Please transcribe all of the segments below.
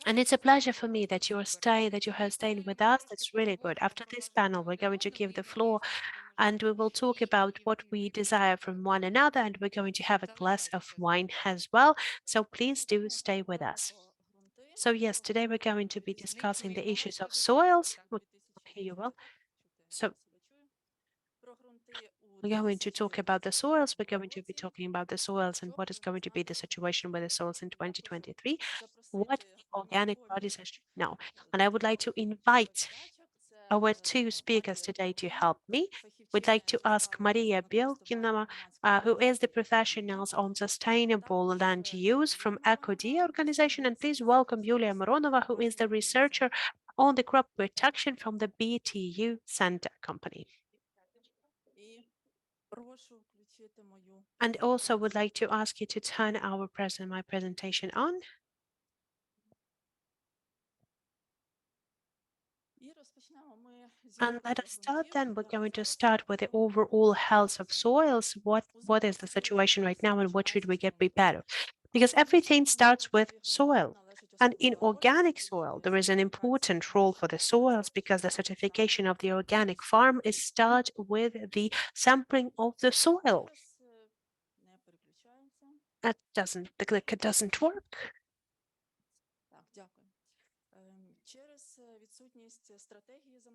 And it's a pleasure for me that you have stayed with us. That's really good. After this panel, we're going to give the floor and we will talk about what we desire from one another, and we're going to have a glass of wine as well. So please do stay with us. So yes, today we're going to be discussing the issues of soils. Here you will. So we're going to talk about the soils. We're going to be talking about the soils and what is going to be the situation with the soils in 2023, what the organic bodies should know. And I would like to invite our two speakers today to help me. We'd like to ask Maria Belkinova, who is the professionals on sustainable land use from EcoDia organization, and please welcome Yulia Mironova, who is the researcher on the crop protection from the BTU Center company. And also would like to ask you to turn my presentation on. And let us start then. We're going to start with the overall health of soils. What is the situation right now and what should we get prepared of? Because everything starts with soil. And in organic soil, there is an important role for the soils because the certification of the organic farm is start with the sampling of the soil. The clicker doesn't work.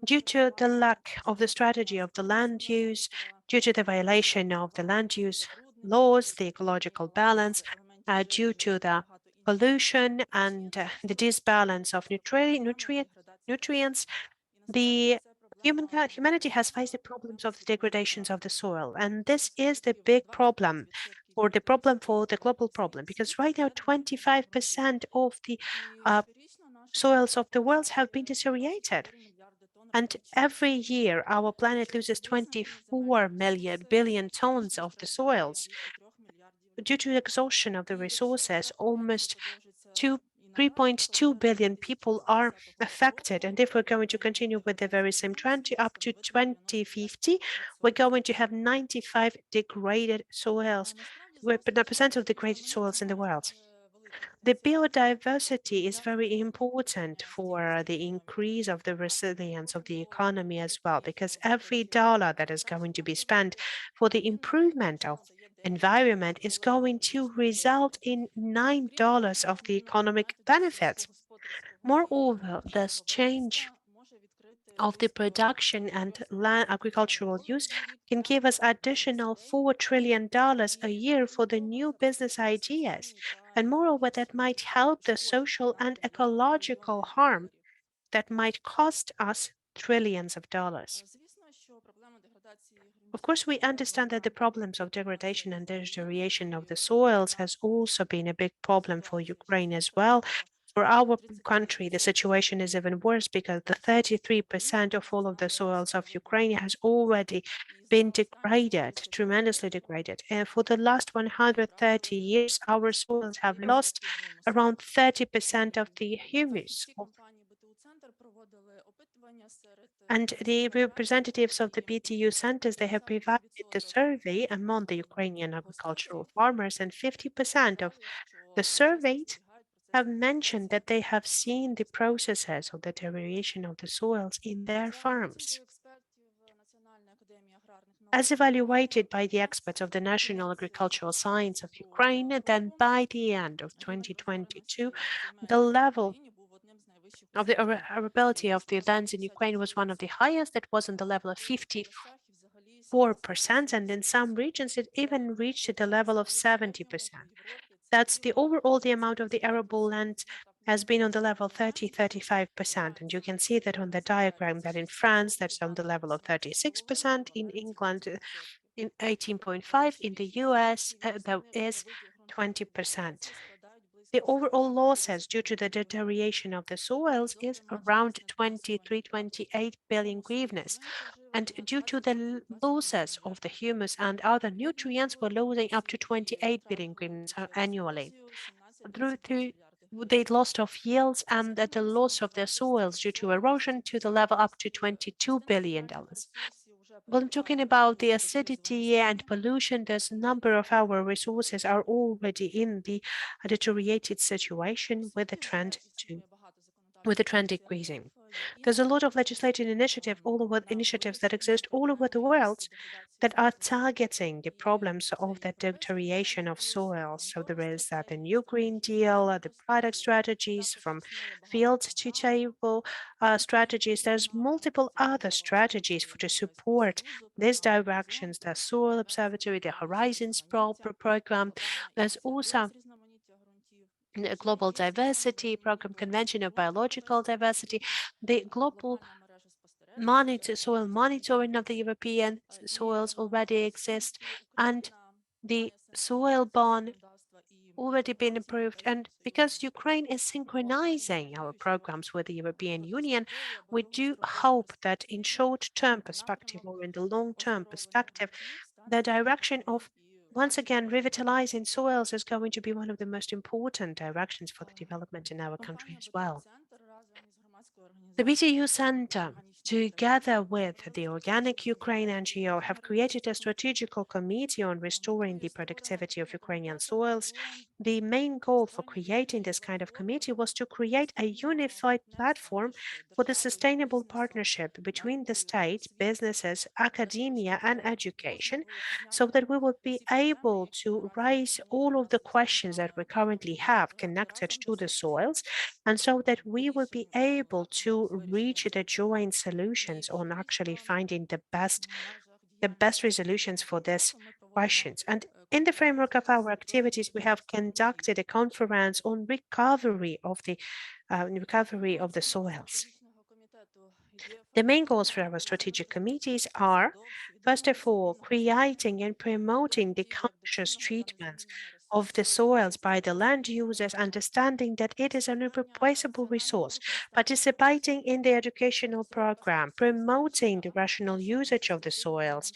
Due to the lack of the strategy of the land use, due to the violation of the land use laws, the ecological balance, due to the pollution and the disbalance of nutrients, the humanity has faced the problems of the degradations of the soil. And this is the big problem, or the problem for the global problem, because right now 25% of the soils of the world have been deteriorated. And every year, our planet loses 24 billion tons of the soils. Due to the exhaustion of the resources, almost 3.2 billion people are affected. And if we're going to continue with the very same trend up to 2050, we're going to have 95 degraded soils, the percent of degraded soils in the world. The biodiversity is very important for the increase of the resilience of the economy as well, because every dollar that is going to be spent for the improvement of environment is going to result in $9 of the economic benefits. Moreover, this change of the production and land agricultural use can give us additional $4 trillion a year for the new business ideas. And moreover, that might help the social and ecological harm that might cost us trillions of dollars. Of course, we understand that the problems of degradation and deterioration of the soils has also been a big problem for Ukraine as well. For our country, the situation is even worse because the 33% of all of the soils of Ukraine has already been degraded, tremendously degraded. And for the last 130 years, our soils have lost around 30% of the humus. And the representatives of the BTU centers, they have provided the survey among the Ukrainian agricultural farmers, and 50% of the surveyed have mentioned that they have seen the processes of deterioration of the soils in their farms. As evaluated by the experts of the National Agricultural Science of Ukraine, then by the end of 2022, the level of the arability of the lands in Ukraine was one of the highest. It was on the level of 54%, and in some regions it even reached the level of 70%. That's the overall the amount of the arable land has been on the level 35%. And you can see that on the diagram that in France, that's on the level of 36%, in England, in 18.5, in the US, that is 20%. The overall losses due to the deterioration of the soils is around 28 billion hryvnias. And due to the losses of the humus and other nutrients, we're losing up to 28 billion hryvnias annually. Through the loss of yields and the loss of their soils due to erosion to the level up to $22 billion. when talking about the acidity and pollution, there's a number of our resources are already in the deteriorated situation with the trend decreasing. There's a lot of legislative initiatives that exist all over the world that are targeting the problems of the deterioration of soil. So there is the new Green Deal, the product strategies from field to table strategies. There's multiple other strategies to support these directions. The Soil Observatory, the Horizons program. There's also a global diversity program, convention of biological diversity, the global soil monitoring of the European soils already exist, and the soil bond already been approved. And because Ukraine is synchronizing our programs with the European Union, we do hope that in short-term perspective or in the long-term perspective, the direction of once again revitalizing soils is going to be one of the most important directions for the development in our country as well. The BTU Center, together with the Organic Ukraine NGO, have created a strategical committee on restoring the productivity of Ukrainian soils. The main goal for creating this kind of committee was to create a unified platform for the sustainable partnership between the state, businesses, academia, and education, so that we will be able to raise all of the questions that we currently have connected to the soils, and so that we will be able to reach the joint solutions on actually finding the best resolutions for these questions. And in the framework of our activities, we have conducted a conference on recovery of the soils. The main goals for our strategic committees are, first of all, creating and promoting the conscious treatment of the soils by the land users, understanding that it is an irreplaceable resource, participating in the educational program, promoting the rational usage of the soils,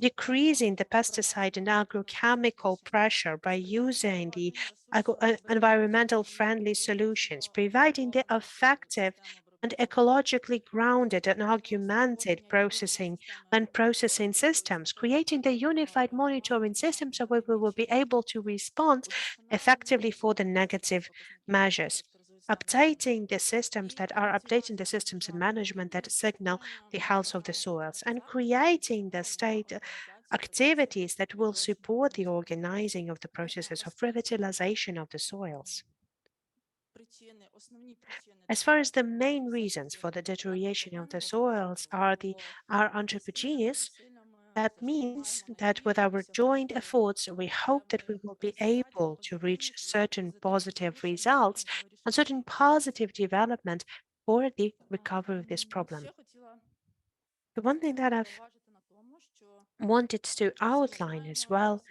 decreasing the pesticide and agrochemical pressure by using the environmental friendly solutions, providing the effective and ecologically grounded and augmented processing systems, creating the unified monitoring system so we will be able to respond effectively for the negative measures. Updating the systems and management that signal the health of the soils, and creating the state activities that will support the organizing of the processes of revitalization of the soils. As far as the main reasons for the deterioration of the soils are anthropogeneous, that means that with our joint efforts, we hope that we will be able to reach certain positive results and certain positive development for the recovery of this problem. The one thing that I've wanted to outline as well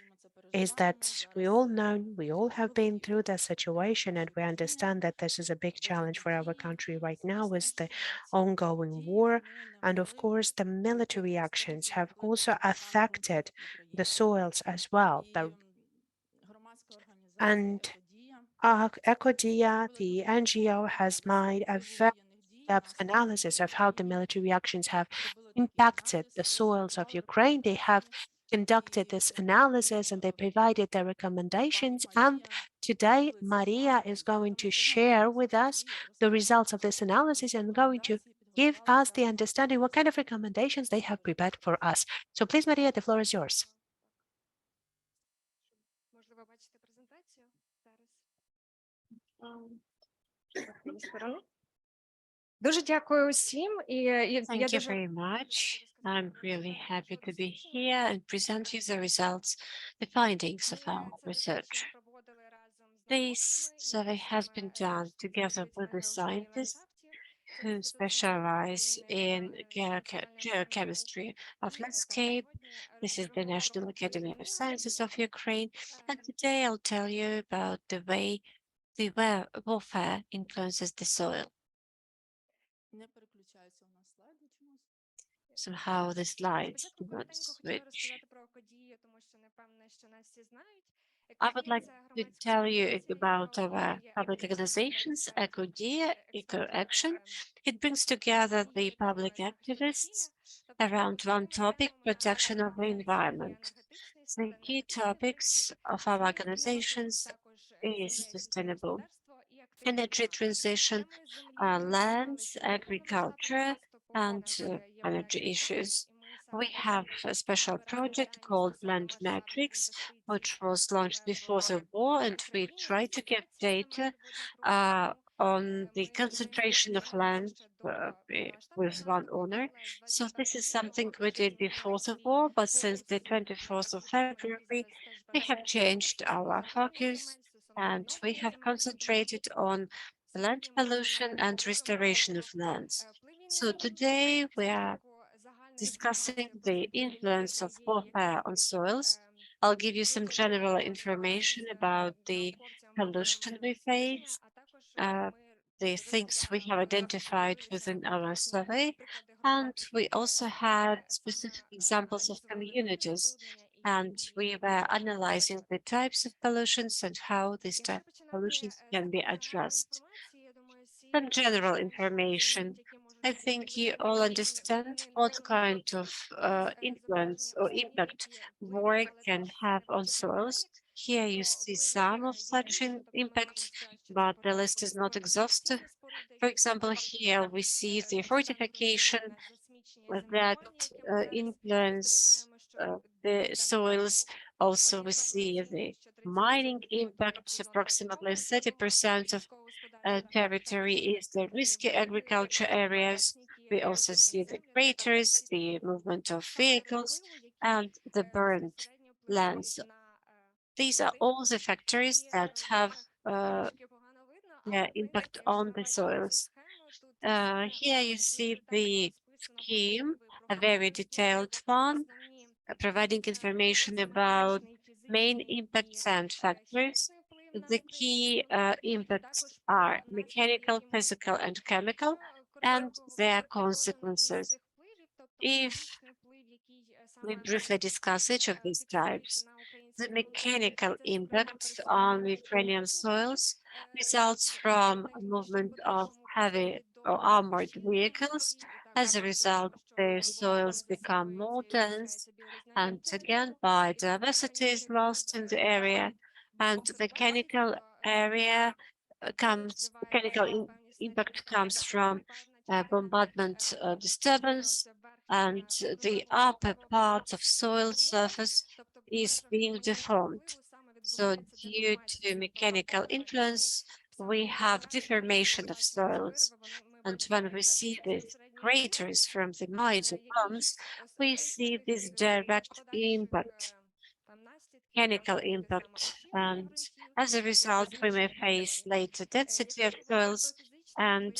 is that we all know, we all have been through that situation, and we understand that this is a big challenge for our country right now is the ongoing war. And of course, the military actions have also affected the soils as well. And Ecodia, the NGO, has made a very depth analysis of how the military actions have impacted the soils of Ukraine. They have conducted this analysis and they provided their recommendations. And today, Maria is going to share with us the results of this analysis and going to give us the understanding what kind of recommendations they have prepared for us. So please, Maria, the floor is yours. Thank you very much. I'm really happy to be here and present you the results, the findings of our research. This survey has been done together with the scientists who specialize in geochemistry of landscape. This is the National Academy of Sciences of Ukraine. And today I'll tell you about the way the warfare influences the soil. Somehow the slides do not switch. I would like to tell you about our public organizations, EcoDia, EcoAction. It brings together the public activists around one topic, protection of the environment. The key topics of our organizations is sustainable energy transition, lands, agriculture, and energy issues. We have a special project called Land Metrics, which was launched before the war, and we try to get data on the concentration of land with one owner. So this is something we did before the war, but since the 24th of February, we have changed our focus and we have concentrated on land pollution and restoration of lands. So today we are discussing the influence of warfare on soils. I'll give you some general information about the pollution we face, uh, the things we have identified within our survey, and we also had specific examples of communities, and we were analyzing the types of pollutions and how these types of pollutions can be addressed. Some general information. I think you all understand what kind of influence or impact war can have on soils. Here you see some of such impact, but the list is not exhaustive. For example, here we see the fortification that influence the soils. Also, we see the mining impact. Approximately 30% of territory is the risky agriculture areas. We also see the craters, the movement of vehicles, and the burned lands. These are all the factors that have impact on the soils. Here you see the scheme, a very detailed one, providing information about main impacts and factors. The key impacts are mechanical, physical, and chemical, and their consequences. If we briefly discuss each of these types, the mechanical impact on Ukrainian soils results from movement of heavy or armored vehicles. As a result, the soils become more dense, and again, biodiversity is lost in the area, and mechanical area impact comes from bombardment disturbance, and the upper part of soil surface is being deformed. So due to mechanical influence, we have deformation of soils. And when we see these craters from the mines or bombs, we see this direct impact, mechanical impact. And as a result, we may face later density of soils and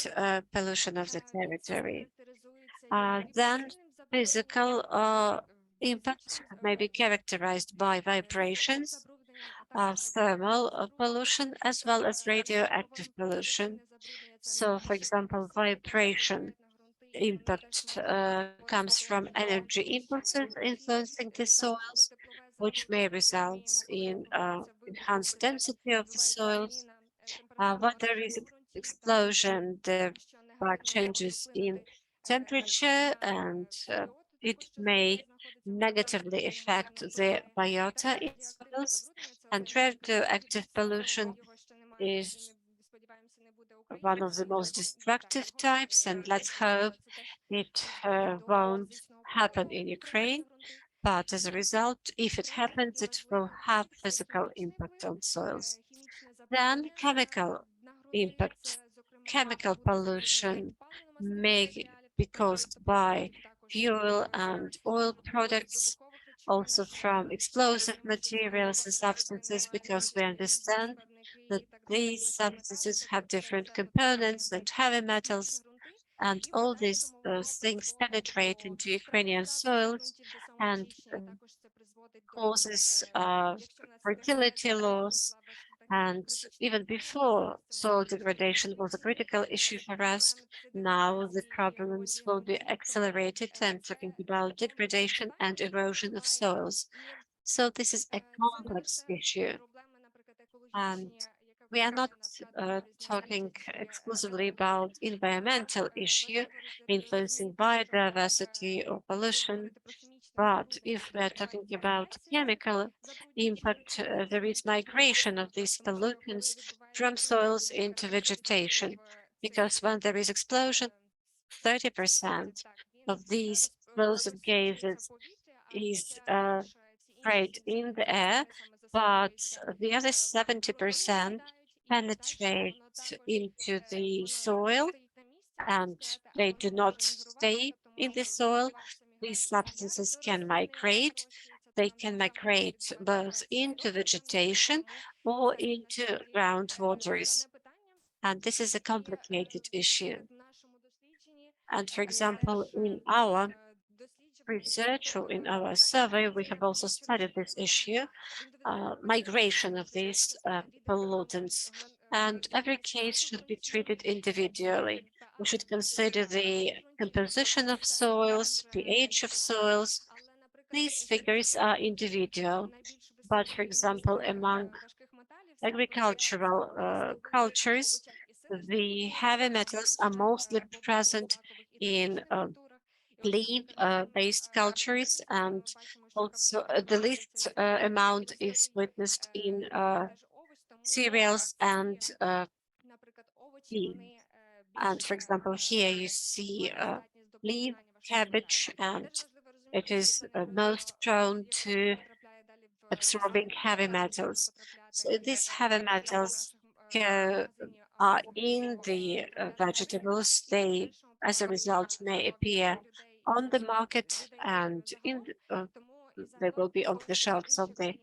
pollution of the territory. Then physical impact may be characterized by vibrations, thermal pollution, as well as radioactive pollution. So, for example, vibration impact comes from energy impulses influencing the soils, which may result in enhanced density of the soils. When there is explosion, there are changes in temperature, and it may negatively affect the biota in soils. And radioactive pollution is one of the most destructive types, and let's hope it won't happen in Ukraine. But as a result, if it happens, it will have physical impact on soils. Then chemical impact. Chemical pollution may be caused by fuel and oil products, also from explosive materials and substances, because we understand that these substances have different components and heavy metals, and all these things penetrate into Ukrainian soils and causes fertility loss. And even before soil degradation was a critical issue for us, now the problems will be accelerated. I'm talking about degradation and erosion of soils. So this is a complex issue. And We are not talking exclusively about environmental issue influencing biodiversity or pollution, but if we are talking about chemical impact, there is migration of these pollutants from soils into vegetation, because when there is explosion, 30% of these explosive gases is sprayed in the air, but the other 70% penetrate into the soil and they do not stay in the soil. These substances can migrate. They can migrate both into vegetation or into groundwaters. And this is a complicated issue. And for example, in our research or in our survey, we have also studied this issue, migration of these pollutants. And every case should be treated individually. We should consider the composition of soils, pH of soils. These figures are individual, but for example, among agricultural cultures, the heavy metals are mostly present in leaf-based cultures, and also the least amount is witnessed in cereals and leaf. And for example, here you see leaf cabbage, and it is most prone to absorbing heavy metals. So these heavy metals are in the vegetables. They, as a result, may appear on the market and they will be on the shelves of the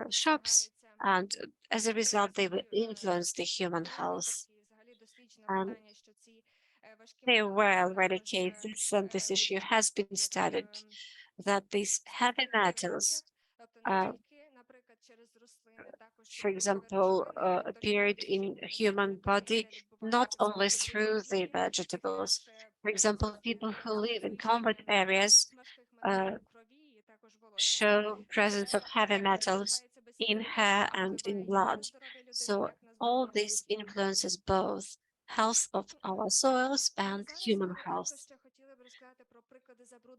shops. And as a result, they will influence the human health. And there were already cases, and this issue has been studied, that these heavy metals uh, for example, appeared in human body, not only through the vegetables. For example, people who live in combat areas uh, show presence of heavy metals in hair and in blood. So all this influences both health of our soils and human health.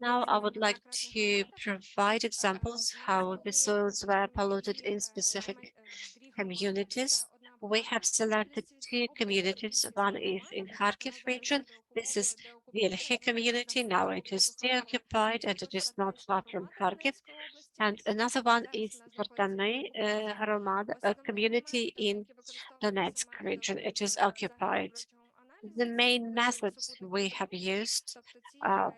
Now I would like to provide examples how the soils were polluted in specific communities. We have selected two communities. One is in Kharkiv region. This is Vilhe community. Now it is deoccupied and it is not far from Kharkiv. And another one is Sartany Hromad, a community in Donetsk region. It is occupied. The main methods we have used are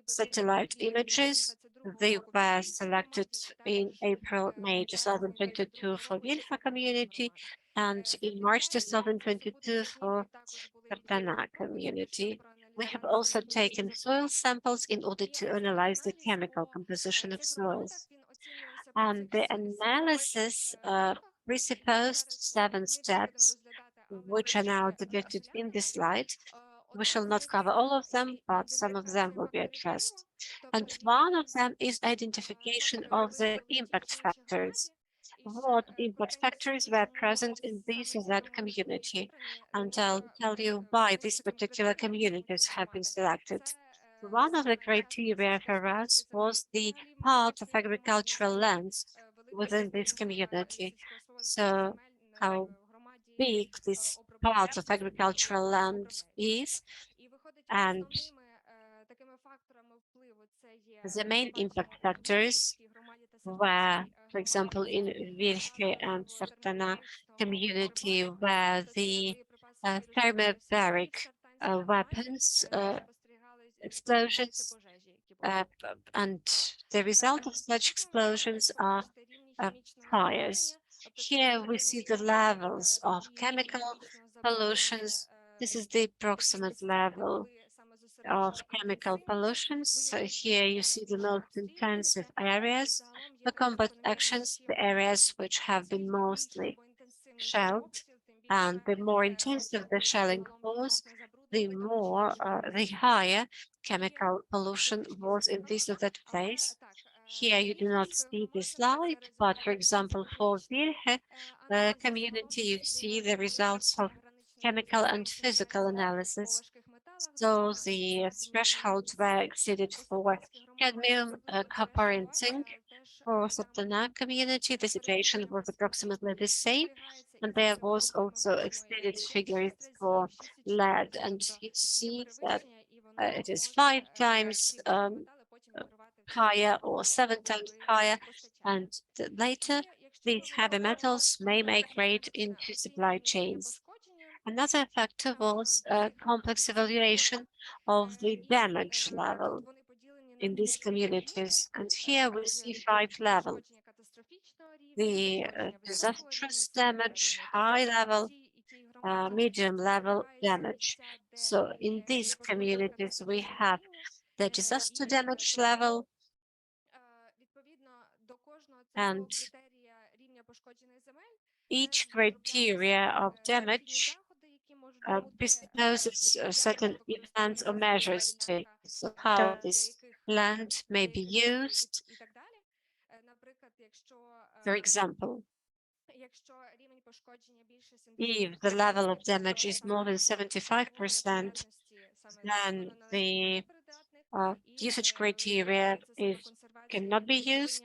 satellite images. They were selected in April, May 2022 for Vilha community and in March 2022 for Kartana community. We have also taken soil samples in order to analyze the chemical composition of soils. And the analysis presupposed 7 steps, which are now depicted in this slide. We shall not cover all of them, but some of them will be addressed. And one of them is identification of the impact factors. What impact factors were present in this or that community? And I'll tell you why these particular communities have been selected. One of the criteria for us was the part of agricultural lands within this community. So how big this part of agricultural land is, and the main impact factors were, for example, in Vilhe and Sartana community, where the thermobaric weapons, explosions, and the result of such explosions are fires. Here we see the levels of chemical pollutions. This is the approximate level of chemical pollutions. So here you see the most intensive areas, the combat actions, the areas which have been mostly shelled, and the more intensive the shelling was, the higher chemical pollution was in this or that place. Here you do not see the slide, but for example, for Virhe community, you see the results of chemical and physical analysis. So the thresholds were exceeded for cadmium, copper, and zinc. For Saptana community, the situation was approximately the same, and there was also exceeded figures for lead. And you see that it is 5 times higher or 7 times higher, and later these heavy metals may migrate into supply chains. Another factor was a complex evaluation of the damage level in these communities. And here we see 5 levels: the disastrous damage, high level, medium level damage. So in these communities, we have the disaster damage level, and each criteria of damage presupposes certain events or measures taken. So how this land may be used. For example, if the level of damage is more than 75%, then the usage criteria cannot be used,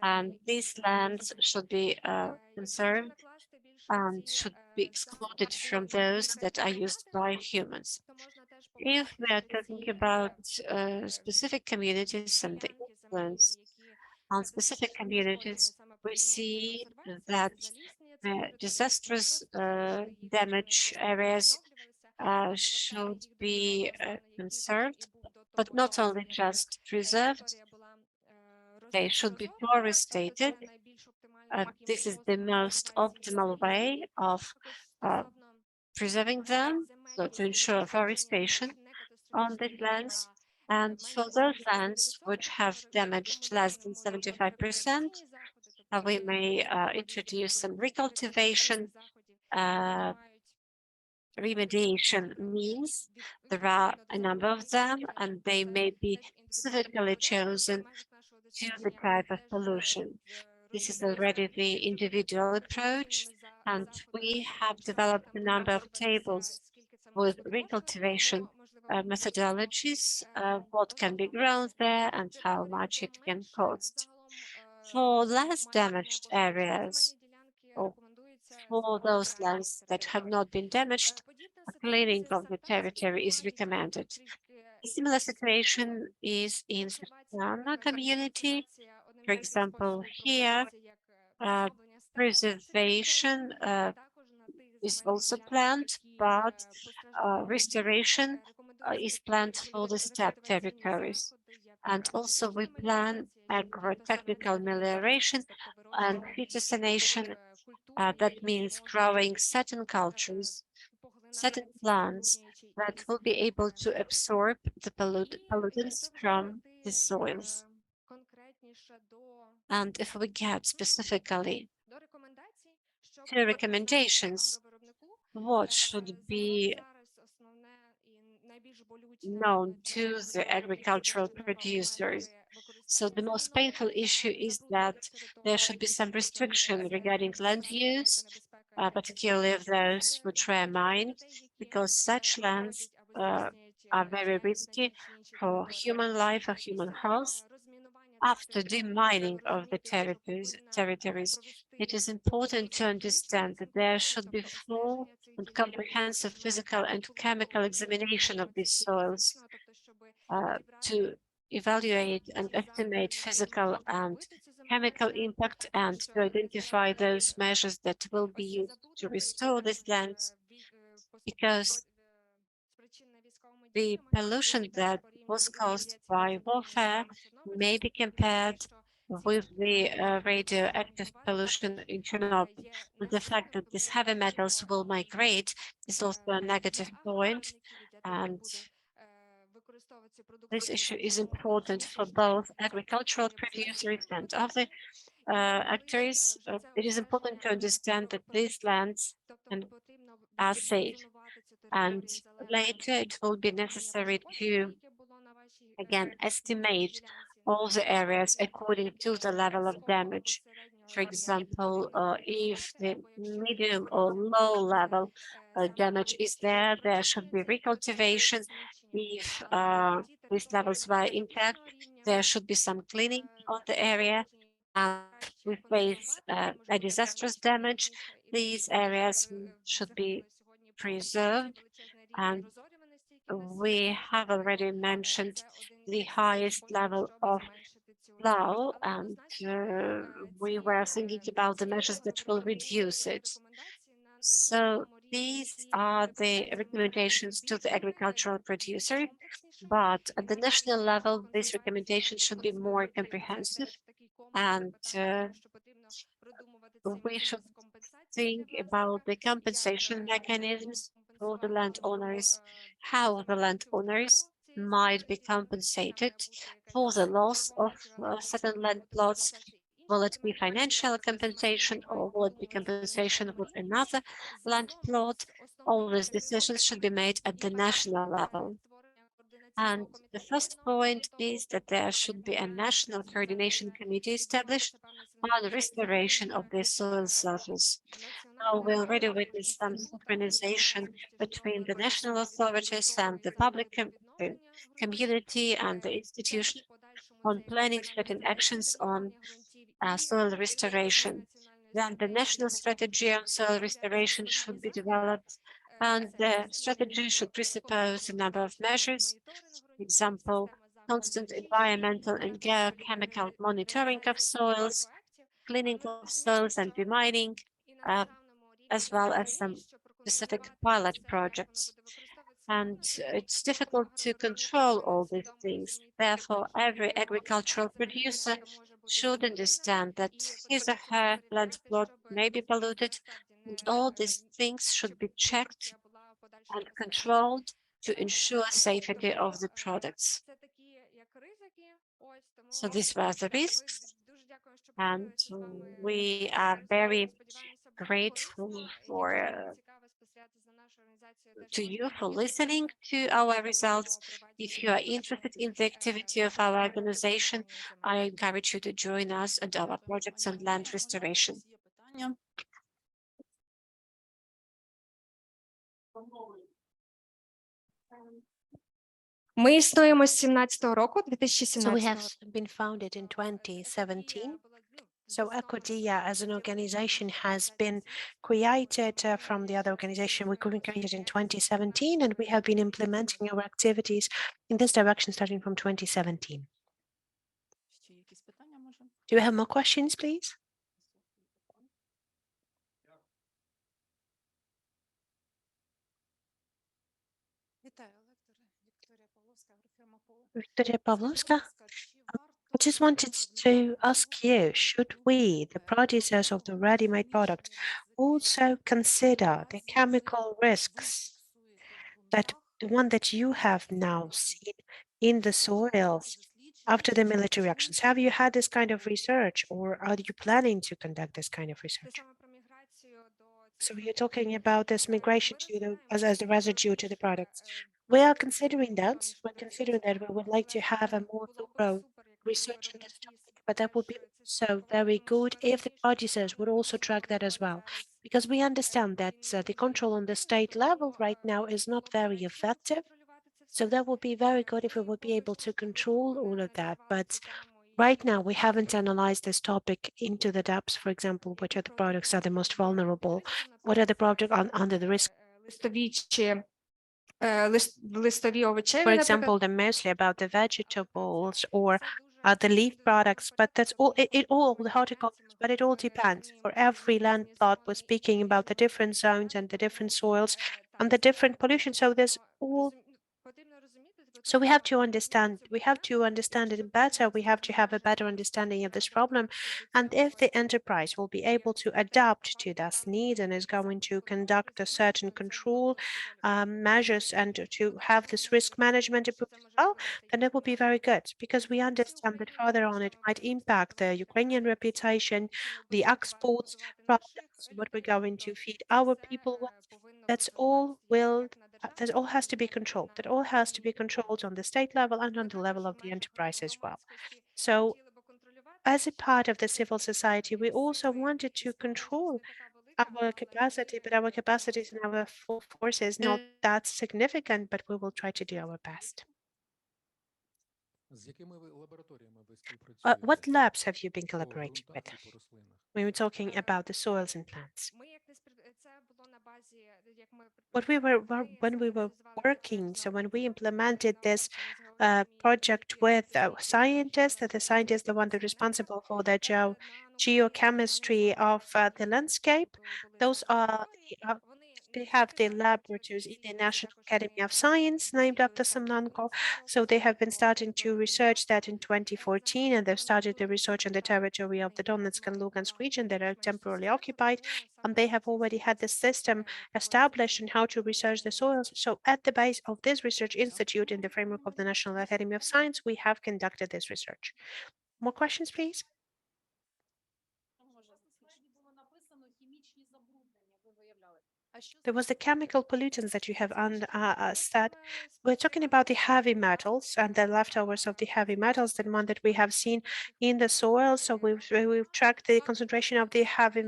and these lands should be conserved and should be excluded from those that are used by humans. If we are talking about specific communities and the influence on specific communities, we see that the disastrous damage areas should be conserved, but not only just preserved, they should be forested. This is the most optimal way of preserving them, so to ensure forestation on these lands. And for those lands which have damaged less than 75%, we may introduce some recultivation, remediation means. There are a number of them, and they may be specifically chosen to the type of pollution. This is already the individual approach, and we have developed a number of tables with recultivation methodologies, what can be grown there and how much it can cost. For less damaged areas, or for those lands that have not been damaged, a cleaning of the territory is recommended. A similar situation is in Svetlana community. For example, here, preservation is also planned, but restoration is planned for the steppe territories. And also we plan agrotechnical melioration and phytosanation. That means growing certain cultures, certain plants that will be able to absorb the pollutants from the soils. And if we get specifically to recommendations, what should be known to the agricultural producers. So the most painful issue is that there should be some restriction regarding land use, particularly of those which were mined, because such lands are very risky for human life or human health. After demining of the territories, it is important to understand that there should be full and comprehensive physical and chemical examination of these soils to evaluate and estimate physical and chemical impact and to identify those measures that will be used to restore these lands, because the pollution that was caused by warfare may be compared with the radioactive pollution in Chernobyl. But the fact that these heavy metals will migrate is also a negative point, and this issue is important for both agricultural producers and other actors. It is important to understand that these lands are safe, and later it will be necessary to again estimate all the areas according to the level of damage. For example, if the medium or low level damage is there, there should be recultivation. If these levels were intact, there should be some cleaning on the area. And we face a disastrous damage, these areas should be preserved. And we have already mentioned the highest level of flow, and we were thinking about the measures that will reduce it. So these are the recommendations to the agricultural producer, but at the national level, these recommendations should be more comprehensive, and we should think about the compensation mechanisms for the landowners, how the landowners might be compensated for the loss of certain land plots. Will it be financial compensation or will it be compensation with another land plot? All these decisions should be made at the national level. And the first point is that there should be a national coordination committee established on restoration of the soil surface. Now, we already witnessed some synchronization between the national authorities and the the community and the institution on planning certain actions on soil restoration. Then the national strategy on soil restoration should be developed, and the strategy should presuppose a number of measures, example, constant environmental and geochemical monitoring of soils, cleaning of soils and demining, uh, as well as some specific pilot projects. And it's difficult to control all these things. Therefore, every agricultural producer should understand that his or her land plot may be polluted, and all these things should be checked and controlled to ensure safety of the products. So these were the risks, and we are very grateful to you for listening to our results. If you are interested in the activity of our organization, I encourage you to join us and our projects on land restoration. Ми існуємо з 17-го року, So we 2017 have been founded in 2017. So Ecodia as an organization has been created from the other organization. We created in 2017, and we have been implementing our activities in this direction starting from 2017. Do you have more questions, please? Victoria Pavlovska, I just wanted to ask you, should we, the producers of the ready-made product, also consider the chemical risks that the one that you have now seen in the soils after the military actions? Have you had this kind of research, or are you planning to conduct this kind of research? So you're talking about this migration to the as the residue to the products. We are considering that. We're considering that we would like to have a more thorough research on this topic, but that would be so very good if the producers would also track that as well, because we understand that the control on the state level right now is not very effective. So that would be very good if we would be able to control all of that. But right now, we haven't analyzed this topic into the depths. For example, which are the products are the most vulnerable? What are the products under the risk? листові чи листові овочеві, For наприклад. example, they're mostly about the vegetables or the leaf products, but that's all, it all, the horticulture, but it all depends. For every land plot, we're speaking about the different zones and the different soils and the different pollution. So there's all so we have to understand it better. We have to have a better understanding of this problem. And if the enterprise will be able to adapt to this need and is going to conduct a certain control measures and to have this risk management approved as well, then it will be very good, because we understand that further on it might impact the Ukrainian reputation, the exports products, what we're going to feed our people with. That's all will that all has to be controlled. That all has to be controlled on the state level and on the level of the enterprise as well. So as a part of the civil society, we also wanted to control our capacity, but our capacities and our full force is not that significant, but we will try to do our best. З якими ви лабораторіями ви What співпрацюєте labs have you been по collaborating with ґрунтах і по рослинах? when we're talking about the soils and plants? Це було на базі, як ми What we when we were working, so when we implemented this project with scientists, that the scientists, the one that responsible for the geochemistry of the landscape, those are they have the laboratories in the National Academy of Science named after Samnanko. So they have been starting to research that in 2014, and they've started the research on the territory of the Donetsk and Lugansk region that are temporarily occupied, and they have already had the system established on how to research the soils. So at the base of this research institute in the framework of the National Academy of Science, we have conducted this research. More questions, please? There was the chemical pollutants that you have said. We're talking about the heavy metals and the leftovers of the heavy metals, the one that we have seen in the soil. So we've tracked the concentration of the heavy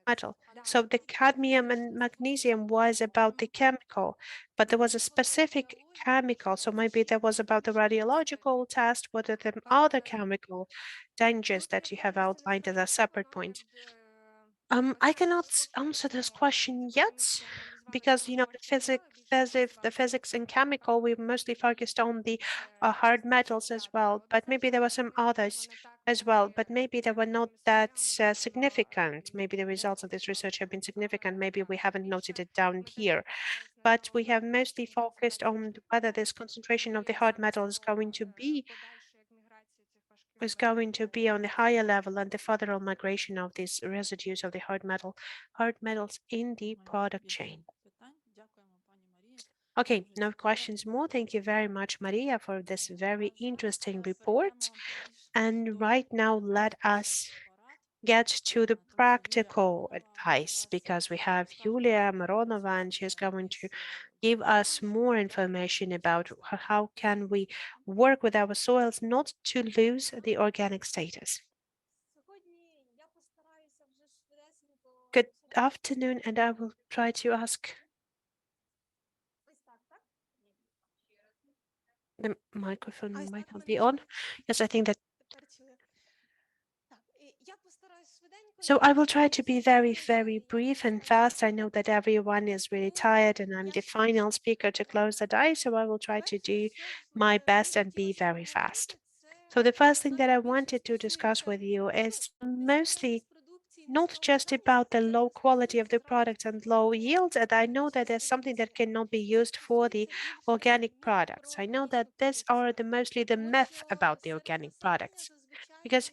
metal. So the cadmium and magnesium was about the chemical, but there was a specific chemical. So maybe there was about the radiological test, what are the other chemical dangers that you have outlined as a separate point? I cannot answer this question yet because the physics and chemical, we mostly focused on the hard metals as well, but maybe there were some others as well, but maybe they were not that significant. Maybe the results of this research have been significant. Maybe we haven't noted it down here, but we have mostly focused on whether this concentration of the hard metal is going to be on the higher level and the further migration of these residues of the hard metals in the product chain. Okay, no questions more. Thank you very much, Maria, for this very interesting report. And right now, let us get to the practical advice because we have Yulia Mironova and she's going to give us more information about how can we work with our soils not to lose the organic status. Good afternoon, and I will try to ask the microphone might not be on. Yes, I think that. So I will try to be very, very brief and fast. I know that everyone is really tired and I'm the final speaker to close the day, so I will try to do my best and be very fast. So the first thing that I wanted to discuss with you is mostly not just about the low quality of the product and low yield. And I know that there's something that cannot be used for the organic products. I know that these are mostly the myth about the organic products because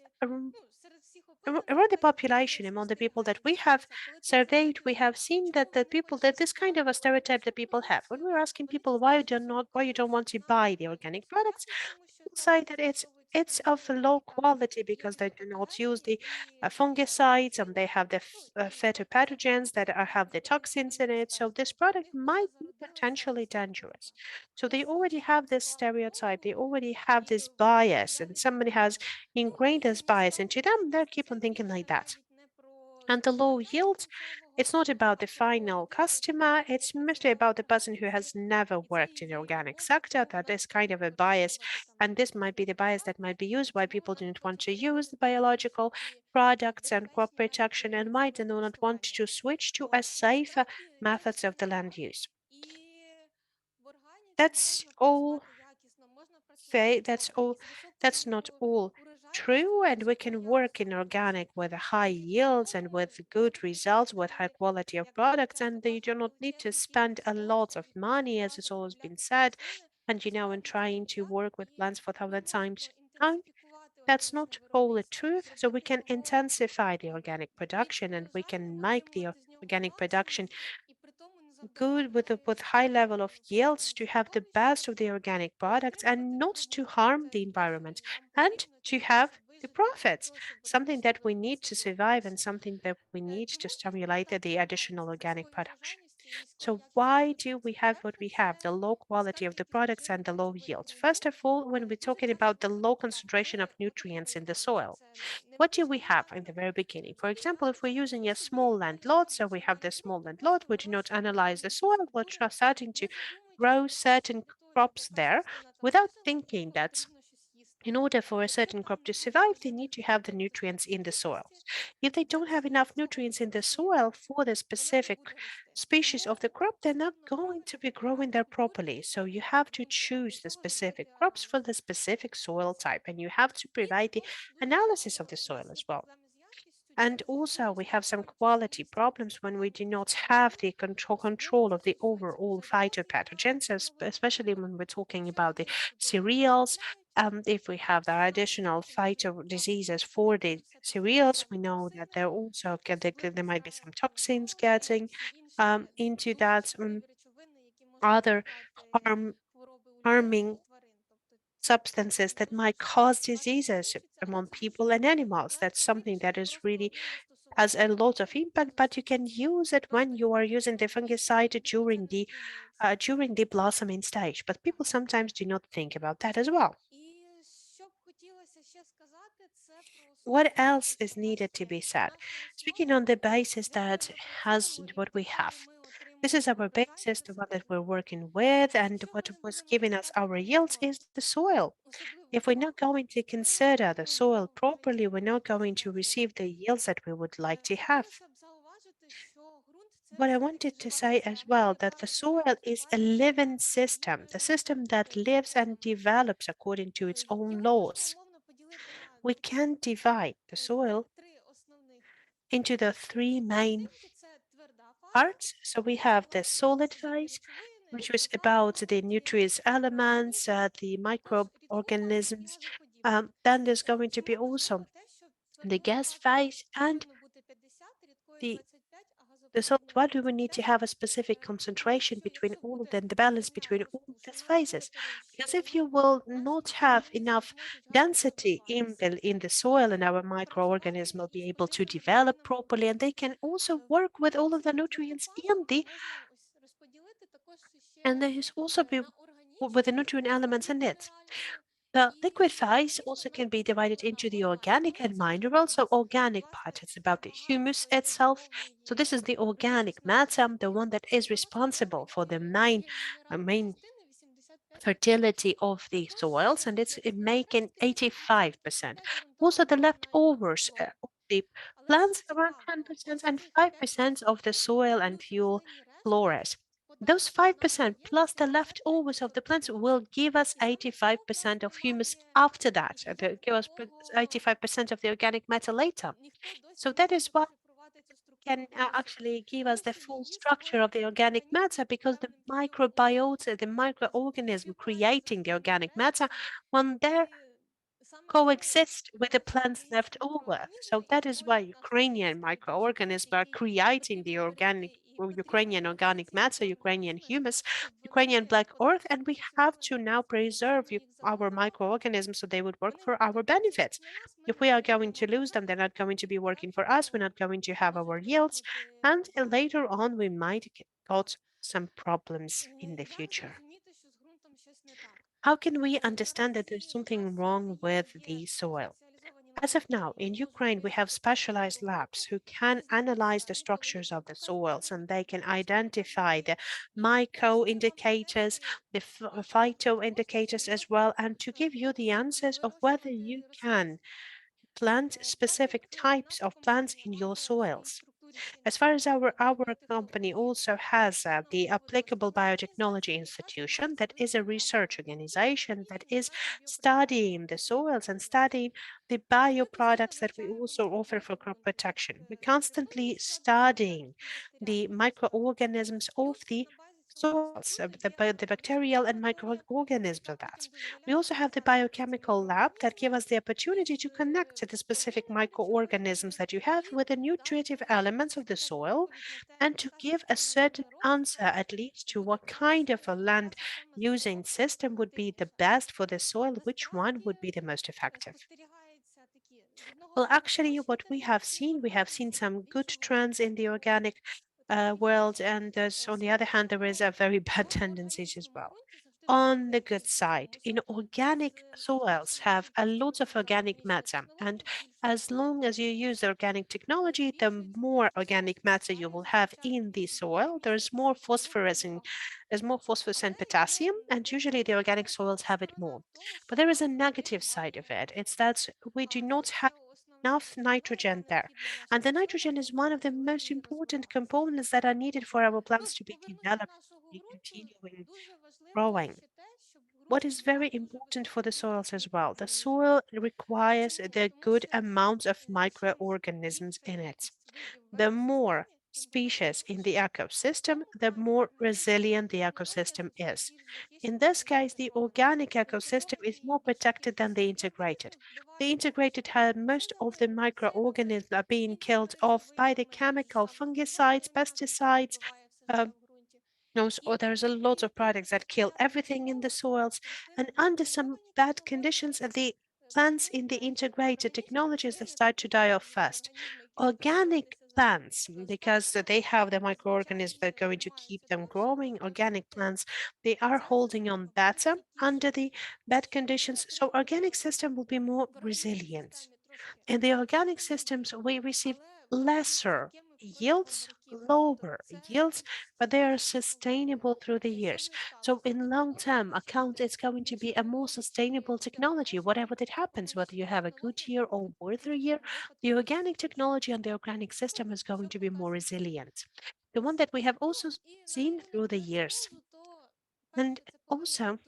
around the population, among the people that we have surveyed, we have seen that this kind of a stereotype that people have. When we're asking people why you don't want to buy the organic products, people say that it's of low quality because they do not use the fungicides and they have the phytopathogens that have the toxins in it. So this product might be potentially dangerous. So they already have this stereotype, they already have this bias, and somebody has ingrained this bias into them. They keep on thinking like that. And the low yield, it's not about the final customer, it's mostly about the person who has never worked in the organic sector. That is kind of a bias. And this might be the bias that might be used why people do not want to use the biological products and crop protection and might do not want to switch to a safer methods of the land use. That's all that's not all true, and we can work in organic with high yields and with good results with high quality of products, and they do not need to spend a lot of money, as it's always been said, and in trying to work with plants for 1,000 times time. That's not all the truth. So we can intensify the organic production and we can make the organic production good with high level of yields to have the best of the organic products and not to harm the environment and to have the profits, something that we need to survive and something that we need to stimulate the additional organic production. So why do we have what we have, the low quality of the products and the low yield? First of all, when we're talking about the low concentration of nutrients in the soil, what do we have in the very beginning? For example, if we're using a small land lot, so we have the small land lot, we do not analyze the soil, we're starting to grow certain crops there without thinking that in order for a certain crop to survive, they need to have the nutrients in the soil. If they don't have enough nutrients in the soil for the specific species of the crop, they're not going to be growing there properly. So you have to choose the specific crops for the specific soil type, and you have to provide the analysis of the soil as well. And also, we have some quality problems when we do not have the control of the overall phytopathogens, especially when we're talking about the cereals. If we have the additional phyto diseases for the cereals, we know that there also there might be some toxins getting into that other harm, harming substances that might cause diseases among people and animals. That's something that is really has a lot of impact, but you can use it when you are using the fungicide during the blossoming stage. But people sometimes do not think about that as well. What else is needed to be said? Speaking on the basis that has what we have. This is our basis, the one that we're working with, and what was giving us our yields is the soil. If we're not going to consider the soil properly, we're not going to receive the yields that we would like to have. What I wanted to say as well, that the soil is a living system, the system that lives and develops according to its own laws. We can divide the soil into the three main parts. So we have the solid phase, which was about the nutrient elements, the microorganisms. Then there's going to be also the gas phase and the so why do we need to have a specific concentration between all of them, the balance between all of these phases? Because if you will not have enough density in the soil and our microorganism will be able to develop properly and they can also work with all of the nutrients in the and there is also be with the nutrient elements in it. The liquid phase also can be divided into the organic and mineral. So organic part is about the humus itself. So this is the organic matter, the one that is responsible for the main fertility of the soils, and it's making 85%. Also, the leftovers of the plants around 10% and 5% of the soil and fuel flores. Those 5% plus the leftovers of the plants will give us 85% of humus after that. They'll give us 85% of the organic matter later. So that is why can actually give us the full structure of the organic matter because the microbiota, the microorganism creating the organic matter, when they're coexist with the plants left over. So that is why Ukrainian microorganisms are creating the Ukrainian organic matter, Ukrainian humus, Ukrainian black earth, and we have to now preserve our microorganisms so they would work for our benefit. If we are going to lose them, they're not going to be working for us. We're not going to have our yields, and later on we might got some problems in the future. How can we understand that there's something wrong with the soil? As of now, in Ukraine, we have specialized labs who can analyze the structures of the soils and they can identify the micro indicators, the phyto indicators as well, and to give you the answers of whether you can plant specific types of plants in your soils. As far as our company also has the Applicable Biotechnology Institution, that is a research organization that is studying the soils and studying the bioproducts that we also offer for crop protection. We're constantly studying the microorganisms of the soils, the bacterial and microorganisms of that. We also have the biochemical lab that give us the opportunity to connect to the specific microorganisms that you have with the nutritive elements of the soil and to give a certain answer at least to what kind of a land using system would be the best for the soil, which one would be the most effective. Well, actually, what we have seen some good trends in the organic world, and there's, on the other hand, there is a very bad tendencies as well. On the good side, in organic soils have a lot of organic matter, and as long as you use organic technology, the more organic matter you will have in the soil. There's more phosphorus and potassium, and usually the organic soils have it more. But there is a negative side of it. It's that we do not have enough nitrogen there. And the nitrogen is one of the most important components that are needed for our plants to be developed, to be continuing growing. What is very important for the soils as well, the soil requires the good amount of microorganisms in it. The more species in the ecosystem, the more resilient the ecosystem is. In this case, the organic ecosystem is more protected than the integrated. The integrated had most of the microorganisms are being killed off by the chemical fungicides, pesticides, um, no, so there's a lot of products that kill everything in the soils, and under some bad conditions, the plants in the integrated technologies that start to die off first. Organic plants, because they have the microorganisms that are going to keep them growing, organic plants, they are holding on better under the bad conditions. So organic system will be more resilient. In the organic systems, we receive lesser yields, lower yields, but they are sustainable through the years. So in long term account, it's going to be a more sustainable technology, whatever that happens, whether you have a good year or worse year, the organic technology and the organic system is going to be more resilient. The one that we have also seen through the years. And also,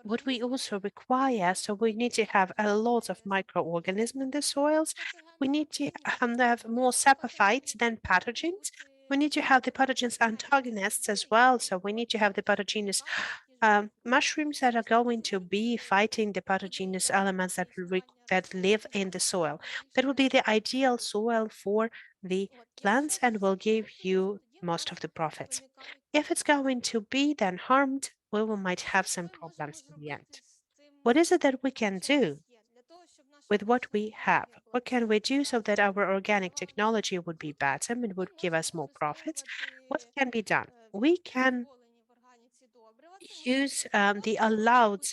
what we also require, so we need to have a lot of microorganisms in the soils. We need to have more saprophytes than pathogens. We need to have the pathogens antagonists as well. So we need to have the pathogenous mushrooms that are going to be fighting the pathogenous elements that live in the soil. That would be the ideal soil for the plants and will give you most of the profits. If it's going to be then harmed, we will might have some problems in the end. What is it that we can do with what we have? What can we do so that our organic technology would be better and would give us more profits? What can be done? We can use the allowed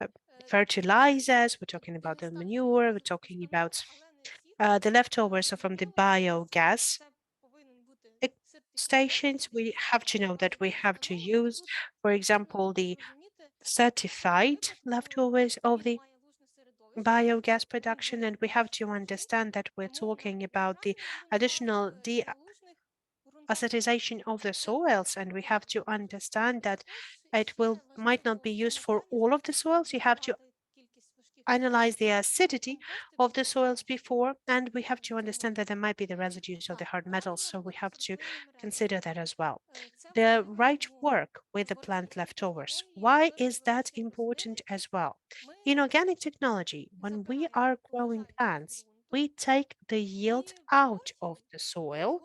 uh, fertilizers. We're talking about the manure. We're talking about the leftovers from the biogas stations. We have to know that we have to use, for example, the certified leftovers of the biogas production, and we have to understand that we're talking about the additional deacidization of the soils, and we have to understand that it will might not be used for all of the soils. You have to analyze the acidity of the soils before, and we have to understand that there might be the residues of the hard metals, so we have to consider that as well. The right work with the plant leftovers. Why is that important as well? In organic technology, when we are growing plants, we take the yield out of the soil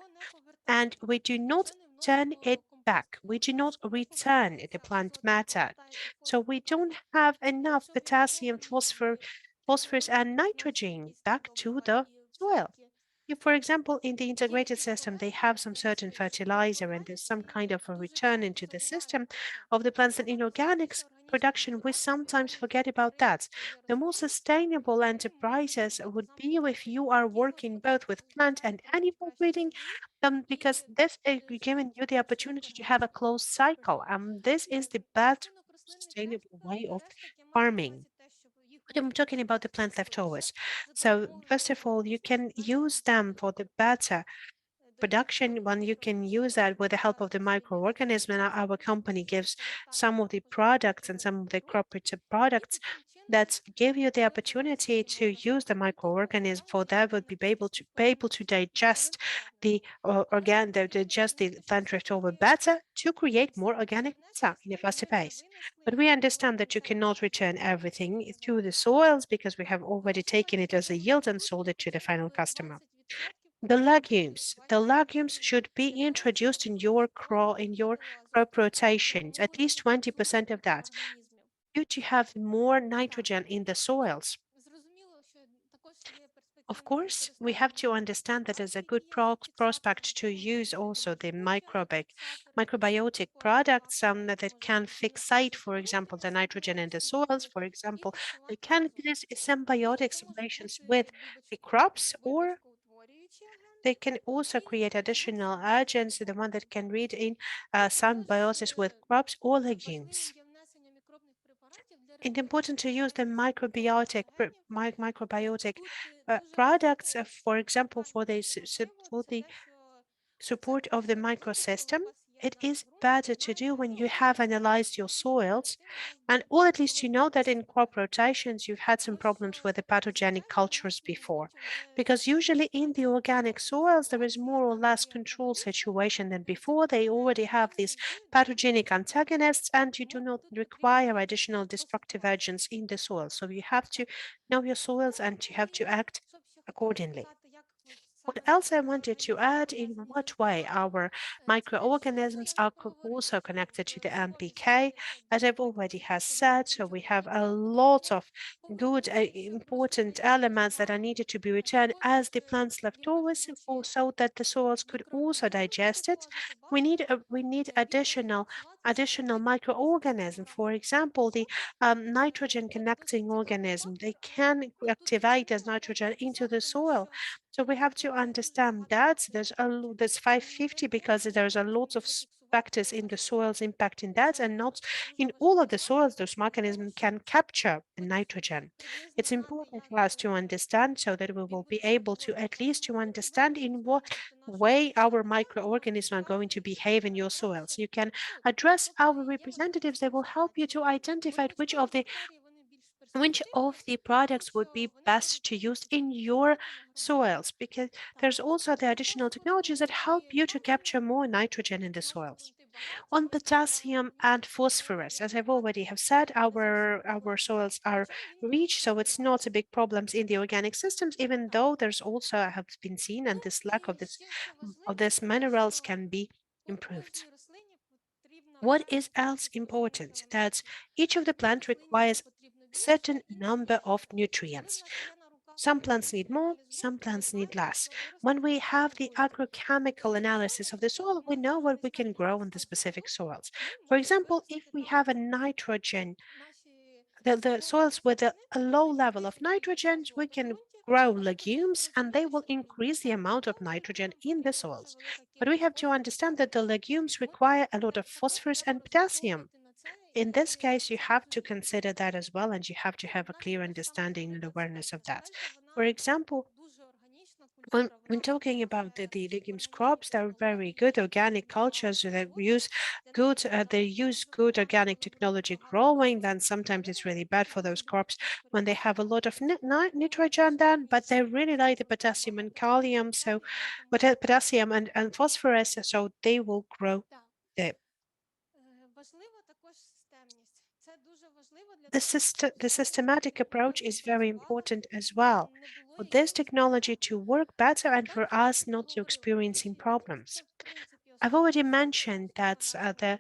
and we do not turn it back. We do not return the plant matter. So we don't have enough potassium, phosphorus, and nitrogen back to the soil. If, for example, in the integrated system, they have some certain fertilizer and there's some kind of a return into the system of the plants, and in organics production, we sometimes forget about that. The more sustainable enterprises would be if you are working both with plant and animal breeding, because this is giving you the opportunity to have a closed cycle. This is the best sustainable way of farming. But I'm talking about the plant leftovers. So first of all, you can use them for the better production when you can use that with the help of the microorganism. And our company gives some of the products and some of the cooperative products that give you the opportunity to use the microorganism for that would be able to digest the plant leftover better to create more organic matter in a faster pace. But we understand that you cannot return everything to the soils because we have already taken it as a yield and sold it to the final customer. The legumes should be introduced in your crop rotations, at least 20% of that, due to have more nitrogen in the soils. Of course, we have to understand that as a good prospect to use also the microbiotic products that can fixate, for example, the nitrogen in the soils, for example, they can cause symbiotic relations with the crops, or they can also create additional agents, the one that can read in symbiosis with crops or legumes. It's important to use the microbiotic products, for example, for the support of the microsystem. It is better to do when you have analyzed your soils, and or at least you know that in crop rotations you've had some problems with the pathogenic cultures before, because usually in the organic soils there is more or less control situation than before. They already have these pathogenic antagonists, and you do not require additional destructive agents in the soil. So you have to know your soils and you have to act accordingly. What else I wanted to add, in what way our microorganisms are also connected to the MPK, as I've already has said. So we have a lot of good important elements that are needed to be returned as the plants leftovers so that the soils could also digest it. We need additional microorganisms. For example, the nitrogen connecting organism. They can activate as nitrogen into the soil. So we have to understand that there's 550 because there's a lot of factors in the soils impacting that, and not in all of the soils those mechanisms can capture the nitrogen. It's important for us to understand so that we will be able to at least to understand in what way our microorganisms are going to behave in your soils. You can address our representatives. They will help you to identify which of the products would be best to use in your soils, because there's also the additional technologies that help you to capture more nitrogen in the soils. On potassium and phosphorus, as I've already have said, our soils are rich, so it's not a big problems in the organic systems, even though there's also have been seen, and this lack of this minerals can be improved. What is else important? That each of the plant requires certain number of nutrients. Some plants need more, some plants need less. When we have the agrochemical analysis of the soil, we know what we can grow in the specific soils. For example, if we have a nitrogen, the soils with a low level of nitrogen, we can grow legumes and they will increase the amount of nitrogen in the soils. But we have to understand that the legumes require a lot of phosphorus and potassium. In this case, you have to consider that as well, and you have to have a clear understanding and awareness of that. For example, when talking about the legumes crops, they're very good organic cultures that they use good organic technology growing. Then sometimes it's really bad for those crops when they have a lot of nitrogen then, but they really like the potassium and kalium, so potassium and phosphorus, so they will grow the the systematic approach is very important as well for this technology to work better and for us not to experiencing problems. I've already mentioned that the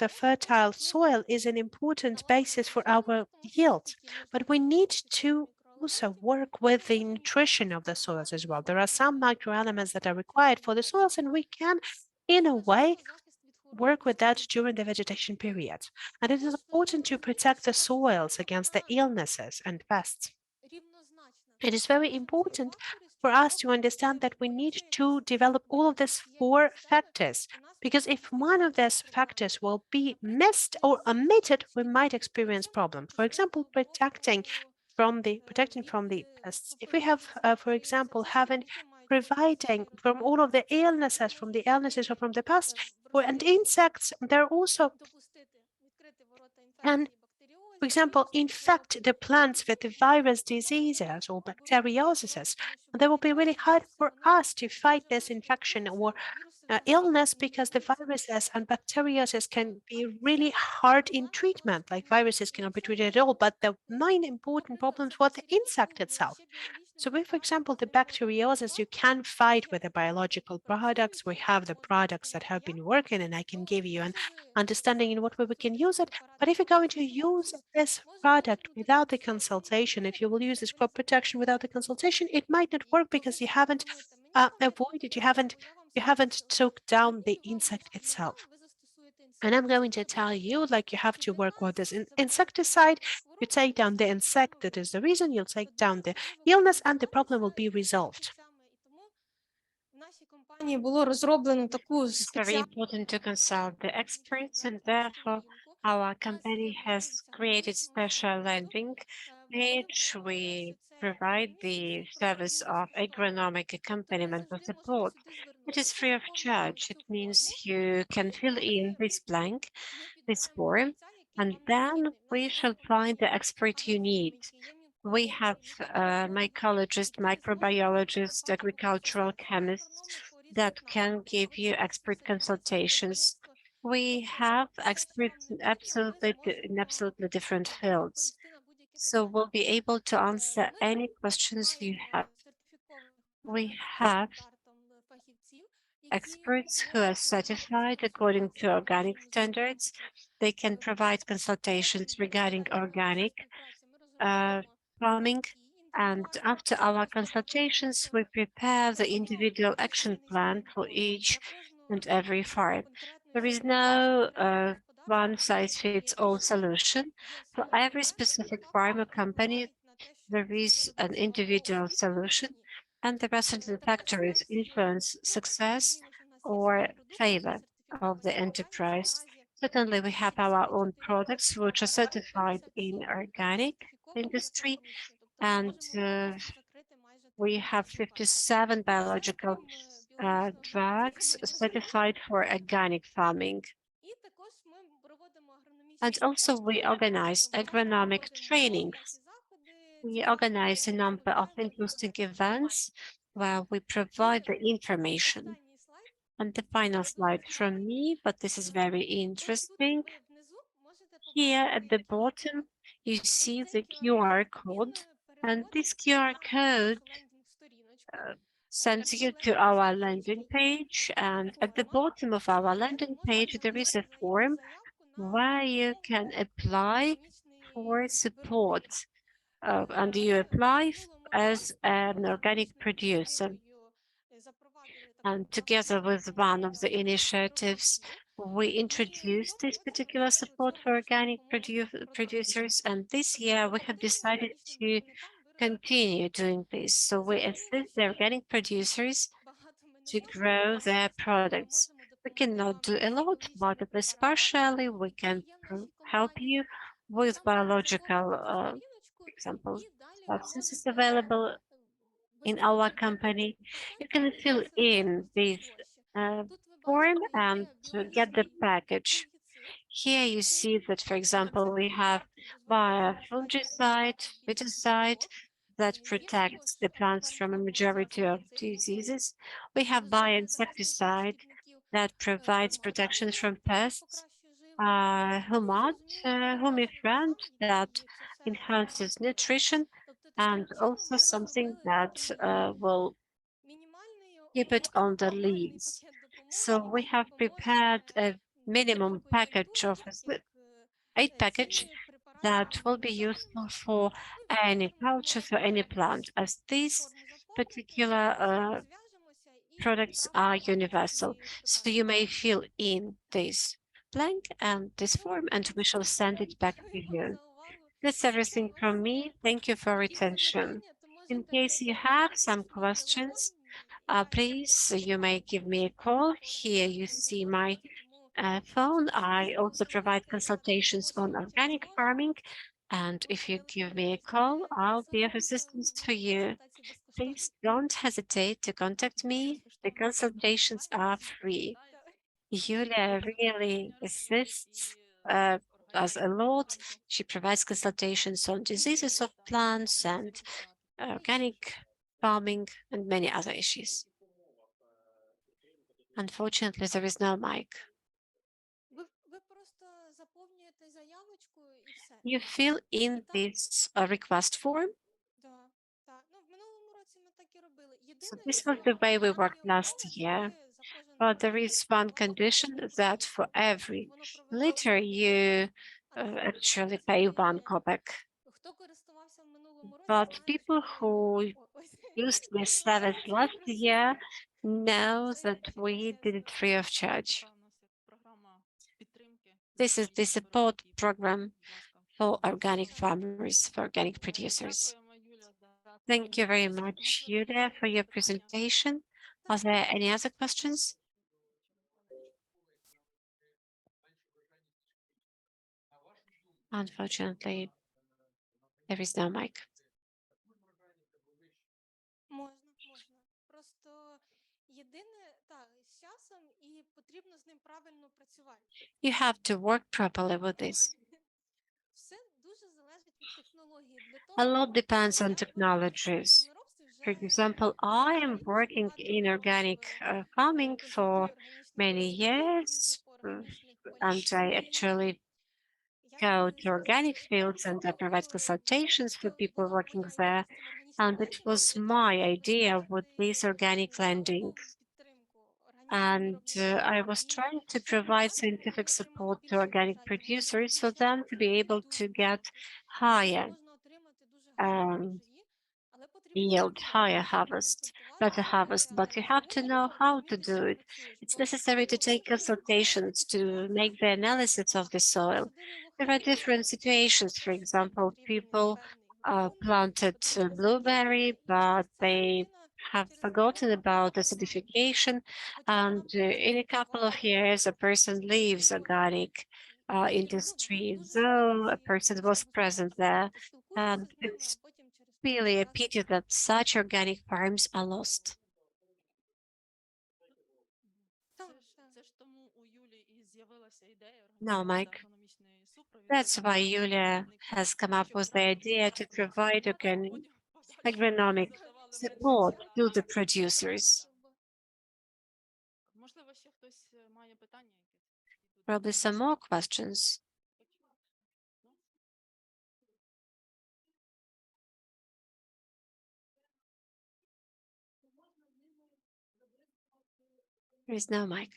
fertile soil is an important basis for our yield, but we need to also work with the nutrition of the soils as well. There are some microelements that are required for the soils, and we can, in a way, work with that during the vegetation period. And it is important to protect the soils against the illnesses and pests. It is very important for us to understand that we need to develop all of these four factors, because if one of these factors will be missed or omitted, we might experience problems. For example, protecting from the pests. If we have, for example, having providing from all of the illnesses, from the illnesses or from the past, and insects, they're also can, for example, infect the plants with the virus diseases or bacterioses. They will be really hard for us to fight this infection or illness because the viruses and bacterioses can be really hard in treatment, like viruses cannot be treated at all. But the main important problems was the insect itself. So if, for example, the bacteriosis you can fight with the biological products, we have the products that have been working and I can give you an understanding in what way we can use it. But if you're going to use this product without the consultation, if you will use this crop protection without the consultation, it might not work because you haven't avoided, you haven't took down the insect itself. And I'm going to tell you, like, you have to work with this insecticide. You take down the insect, that is the reason. You'll take down the illness, and the problem will be resolved. It's very important to consult the experts, and therefore our company has created special landing page. We provide the service of agronomic accompaniment or support. It is free of charge. It means you can fill in this blank, this form, and then we shall find the expert you need. We have mycologist, microbiologist, agricultural chemists that can give you expert consultations. We have experts in absolutely different fields, so we'll be able to answer any questions you have. We have experts who are certified according to organic standards. They can provide consultations regarding organic farming, and after our consultations, we prepare the individual action plan for each and every farm. There is no one-size-fits-all solution. For every specific farm or company, there is an individual solution, and there are certain factors influence success or favor of the enterprise. Certainly, we have our own products which are certified in organic industry, and we have 57 biological drugs certified for organic farming. And also we organize agronomic trainings. We organize a number of interesting events where we provide the information. And the final slide from me, but this is very interesting. Here at the bottom, you see the QR code, and this QR code sends you to our landing page. And at the bottom of our landing page, there is a form where you can apply for support. And you apply as an organic producer. And together with one of the initiatives, we introduced this particular support for organic producers. And this year we have decided to continue doing this. So we assist the organic producers to grow their products. We cannot do a lot, but at least partially we can help you with biological, for example, substances available in our company. You can fill in this form and get the package. Here you see that, for example, we have biofungicide, fungicide that protects the plants from a majority of diseases. We have bioinsecticide that provides protection from pests. Humat, Humifriend that enhances nutrition, and also something that will keep it on the leaves. So we have prepared a minimum package of 8 package that will be useful for any culture, for any plant, as these particular products are universal. So you may fill in this blank and this form, and we shall send it back to you. That's everything from me. Thank you for attention. In case you have some questions, please, you may give me a call. Here you see my phone. I also provide consultations on organic farming. And if you give me a call, I'll be of assistance for you. Please don't hesitate to contact me. The consultations are free. Yulia really assists us a lot. She provides consultations on diseases of plants and organic farming and many other issues. Unfortunately, there is no mic. Ви просто заповнюєте заявочку і все. You fill in this request form. Да, так. Ну, в минулому році ми так і робили. So Єдине, this що was the way we worked певні last умови, year. ви за кожен But there літр is one воно condition проходить that один for копійок, every воно liter you а на actually це pay one є- kopeck. Хто користувався в минулому році, But знає, people що ми who ось used this на service емоції last year працюємо. know Це that we did it чесно. free of charge. This is the support program for organic farmers, for organic producers. Thank you very much, Yulia, for your presentation. Are there any other questions? Unfortunately, there is no mic. Можна. Просто єдине, так, з часом і потрібно з ним правильно працювати. You have to work properly with this. Все дуже залежить від технології. Для A того, lot depends on я в technologies. землеробстві For вже example, I am років, working багато in років, organic farming for консультую органічних many виробників, їжджу years, по органічних and полях. I І actually як go би to сказати, organic fields and I provide consultations for people working there. And it was my idea with these organic landings. And I was trying to provide scientific support to organic producers for them to be able to get higher yield, higher harvest, better harvest, but you have to know how to do it. It's necessary to take consultations to make the analysis of the soil. There are different situations. For example, people planted blueberry, but they have forgotten about the certification, and in a couple of years, a person leaves organic industry, though a person was present there, and it's really a pity that such organic farms are lost. No, Mike. That's why Yulia has come up with the idea to provide agronomic support to the producers. Probably some more questions. There is no mic.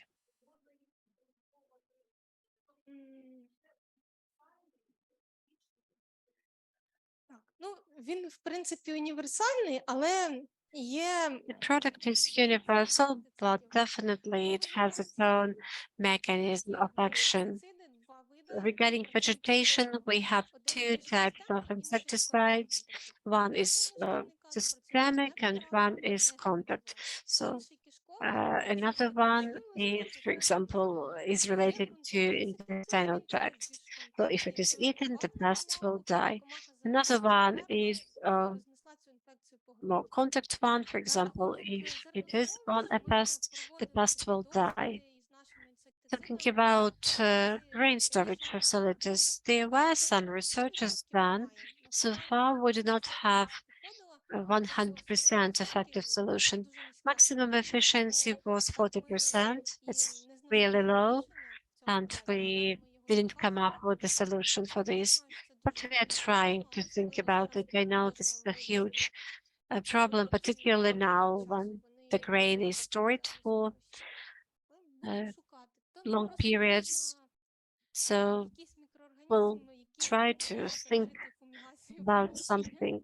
Так, ну, він, в принципі, універсальний, але є The product is universal, but definitely it has its own mechanism of action. Regarding vegetation, we have two types of insecticides. One is systemic and one is contact. So another one is, for example, is related to intestinal tract. So if it is eaten, the pest will die. Another one is more contact one. For example, if it is on a pest, the pest will die. Talking about grain storage facilities, there were some researches done. So far, we do not have a 100% effective solution. Maximum efficiency was 40%. It's really low, and we didn't come up with a solution for this. But we are trying to think about it. I know this is a huge problem, particularly now when the grain is stored for long periods. So we'll try to think about something.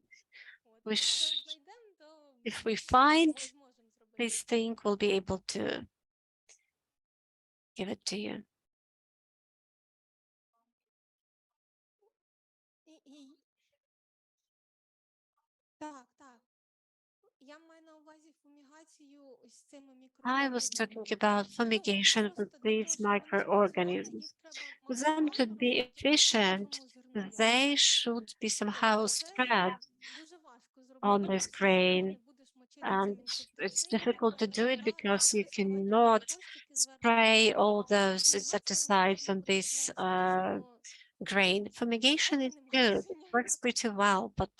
If we find this thing, we'll be able to give it to you. Так, так. Я маю на увазі фумігацію ось цими I was talking about fumigation with these microorganisms. For them to be efficient, they should be somehow spread on this grain. And it's difficult to do it because you cannot spray all those insecticides on this grain. Fumigation is good, it works pretty well, but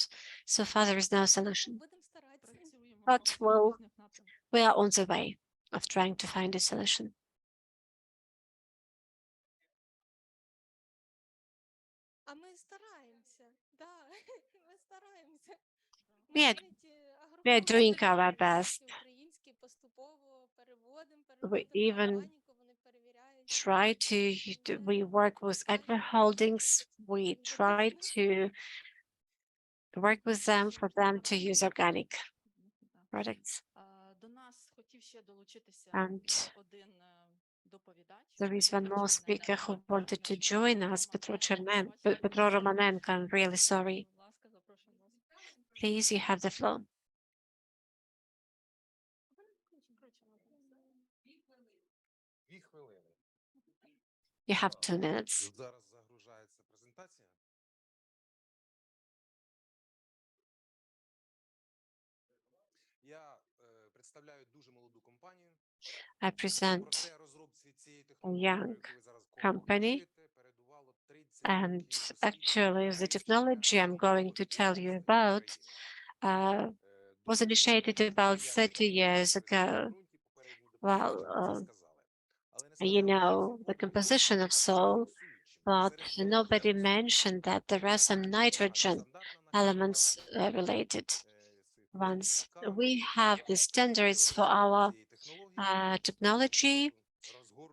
so far there is no solution. But well, we are on the way. of trying to find a solution. А ми стараємося. Да, ми стараємося. Ми We are, навіть we are doing агрохолдинги our європейські, best. українські поступово переводимо, We переводимо на even органіку, вони перевіряють. try we work with agri holdings. We try to work with them for them to use organic products. До нас хотів ще долучитися And один доповідач. there is one more speaker who wanted to Черненко. join us, Petro Romanenko. I'm really sorry. Будь ласка, запрошую вас. Please, you have the floor. 2 хвилини. You have 2 minutes. Зараз загружається презентація. Я представляю дуже молоду компанію. I present Проте розробці цієї a технології, young про яку ви зараз company, чуєте, передувало 30 and років освіти actually the українських technology I'm going to tell you about was initiated about 30 years ago. Well, you know the composition of soil, but nobody mentioned that there are some nitrogen elements related ones. We have the standards for our technology,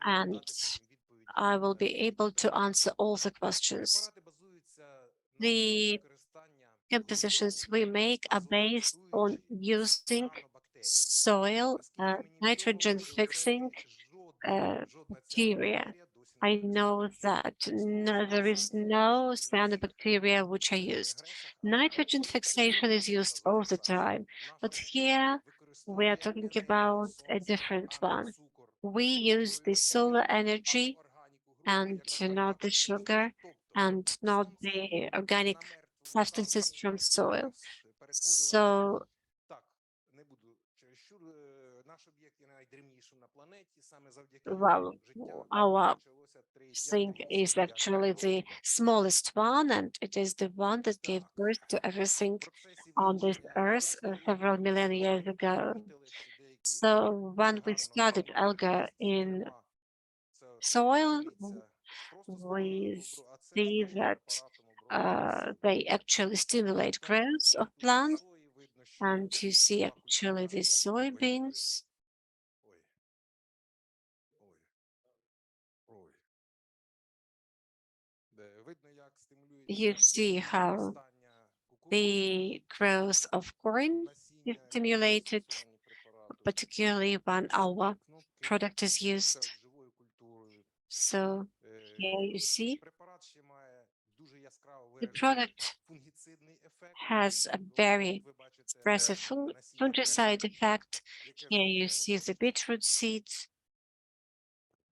and I will be able to answer all the questions. The compositions we make are based on using soil nitrogen fixing bacteria. I know that there is no cyanobacteria which are used. Nitrogen fixation is used all the time, but here we are talking about a different one. We use the solar energy and not the sugar and not the organic substances from soil. So well, our thing is actually the smallest one, and it is the one that gave birth to everything on this earth several million years ago. So when we studied algae in soil, we see that they actually stimulate growth of plants, and you see actually the soybeans. You see how the growth of corn is stimulated, particularly when our product is used. So here you see the product has a very expressive fungicide effect. Here you see the beetroot seeds,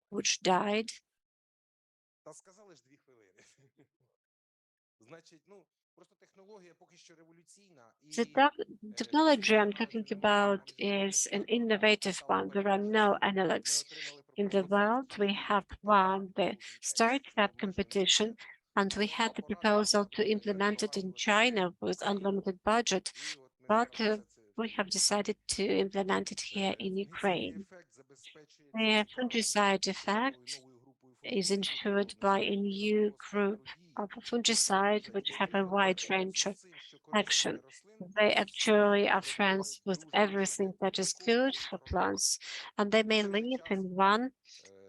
which died. Та сказали ж 2 хвилини. Значить, просто технологія поки що революційна. The technology I'm talking about is an innovative one. There are no analogs in the world. We have won the startup competition, and we had the proposal to implement it in China with unlimited budget, but we have decided to implement it here in Ukraine. The fungicide effect is ensured by a new group of fungicide which have a wide range of action. They actually are friends with everything that is good for plants, and they may live in one,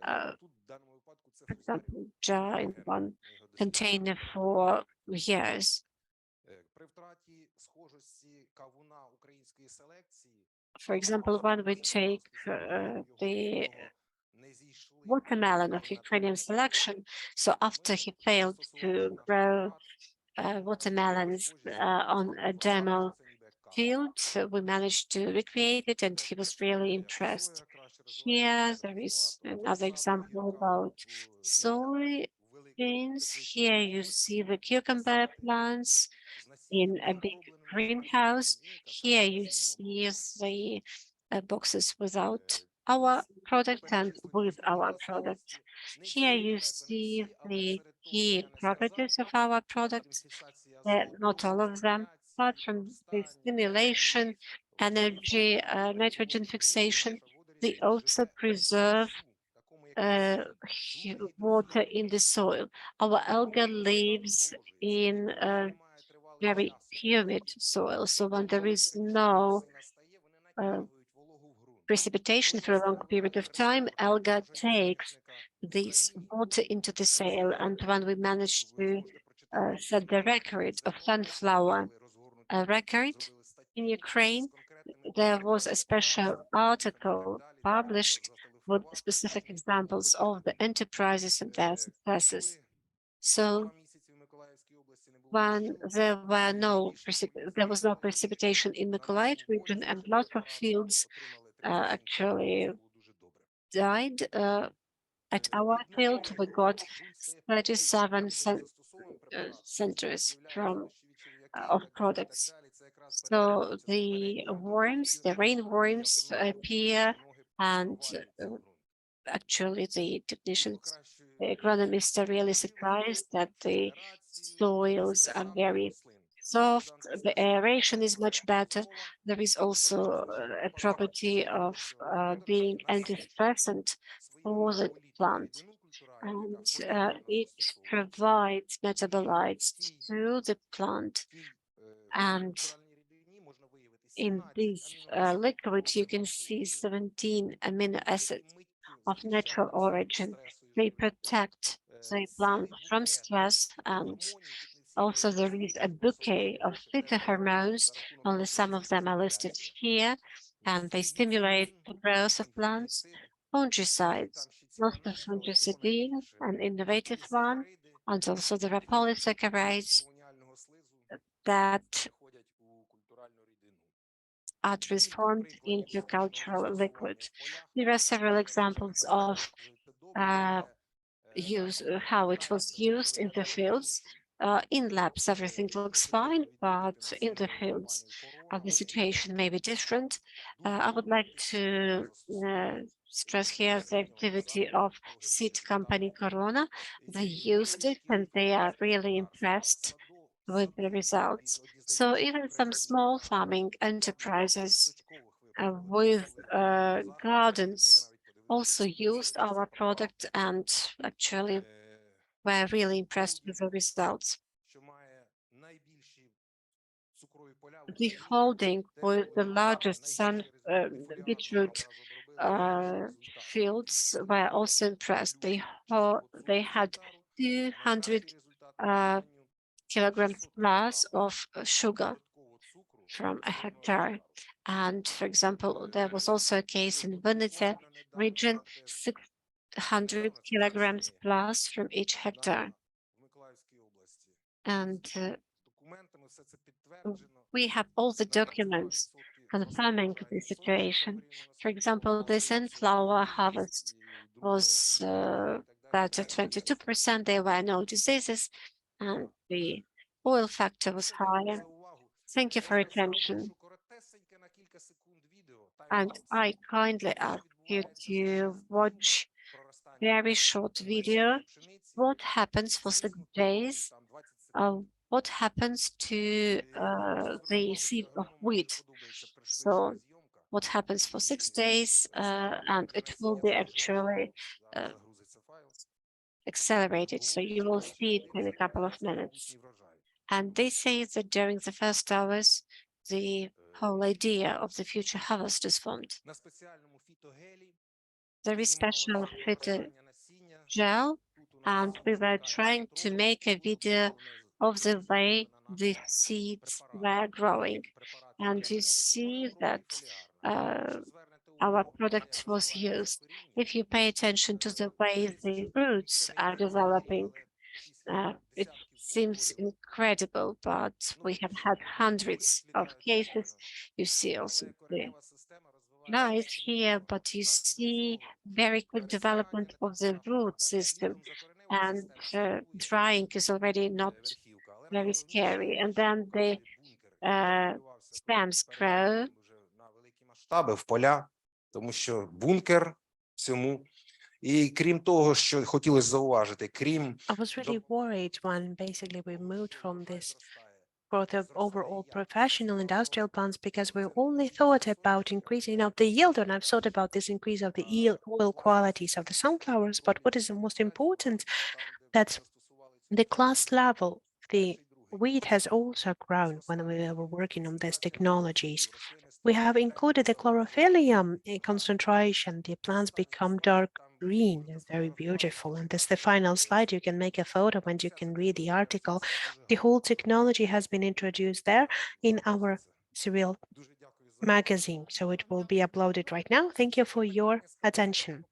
for example, jar in one container for years. For example, when we take the watermelon of Ukrainian selection, so after he failed to grow watermelons on a demo field, we managed to recreate it, and he was really impressed. Here there is another example about soybeans. Here you see the cucumber plants in a big greenhouse. Here you see the boxes without our product and with our product. Here you see the key properties of our products, not all of them, apart from the stimulation, energy, nitrogen fixation. they also preserve water in the soil. Our alga lives in very humid soil, so when there is no precipitation for a long period of time, alga takes this water into the soil. And when we managed to set the record of sunflower record in Ukraine, there was a special article published with specific examples of the enterprises and their successes. So when there was no precipitation in Mykolaiv region, and lots of fields actually died. At our field, we got 37 centers from of products. So the worms, the rainworms appear, and actually the technicians, the agronomists are really surprised that the soils are very soft, the aeration is much better. There is also a property of being antistressant for the plant, and it provides metabolites to the plant. And in this liquid, you can see 17 amino acids of natural origin. They protect the plant from stress, and also there is a bouquet of phytohormones. Only some of them are listed here, and they stimulate the growth of plants. Fungicides, most of fungicidine, an innovative one, and also there are polysaccharides that are transformed into cultural liquid. There are several examples of how it was used in the fields. In labs, everything looks fine, but in the fields, the situation may be different. I would like to stress here the activity of seed company Corona. They used it and they are really impressed with the results. So even some small farming enterprises with gardens also used our product and actually were really impressed with the results. The holding with the largest beetroot fields were also impressed. They had 200 kilograms plus of sugar from a hectare. And for example, there was also a case in Vinnytsia region, 600 kilograms plus from each hectare. And we have all the documents confirming the situation. For example, the sunflower harvest was better 22%. There were no diseases, and the oil factor was higher. Thank you for your attention. And I kindly ask you to watch very short video. What happens for 6 days? What happens to the seed of wheat? So what happens for 6 days, and it will be actually accelerated. So you will see it in a couple of minutes. And they say that during the first hours, the whole idea of the future harvest is formed. There is special phyto gel, and we were trying to make a video of the way the seeds were growing. And you see that our product was used. If you pay attention to the way the roots are developing, it seems incredible, but we have had hundreds of cases. You see also the nice here, but you see very quick development of the root system, and drying is already not very scary. And then the stems grow. Масштаби в поля, тому що бункер всьому. І крім того, що хотілося зауважити, крім I was really worried when basically we moved from this for the overall professional industrial plants because we only thought about increasing of the yield, and I've thought about this increase of the yield oil qualities of the sunflowers. But what is the most important, that the class level, the wheat has also grown when we were working on these technologies. We have included the chlorophyll concentration. The plants become dark green and very beautiful. And this is the final slide. You can make a photo and you can read the article. The whole technology has been introduced there in our cereal magazine. So it will be uploaded right now. Thank you for your attention.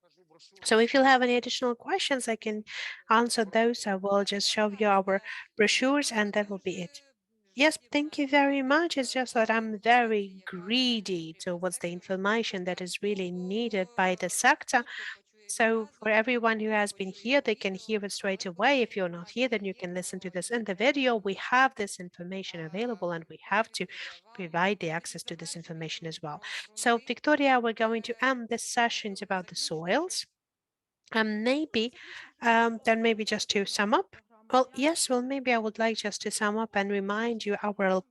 So if you have any additional questions, I can answer those. I will just show you our brochures and that will be it. Yes, thank you very much. It's just that I'm very greedy towards the information that is really needed by the sector. So for everyone who has been here, they can hear it straight away. If you're not here, then you can listen to this in the video. We have this information available and we have to provide the access to this information as well. So Victoria, we're going to end this session about the soils. Maybe, then maybe just to sum up. Well, yes, well, maybe I would like just to sum up and remind you our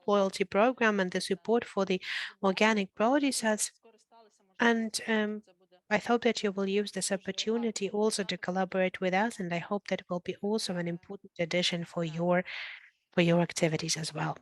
loyalty program and the support for the organic producers. And I hope that you will use this opportunity also to collaborate with us, and I hope that will be also an important addition for your activities as well.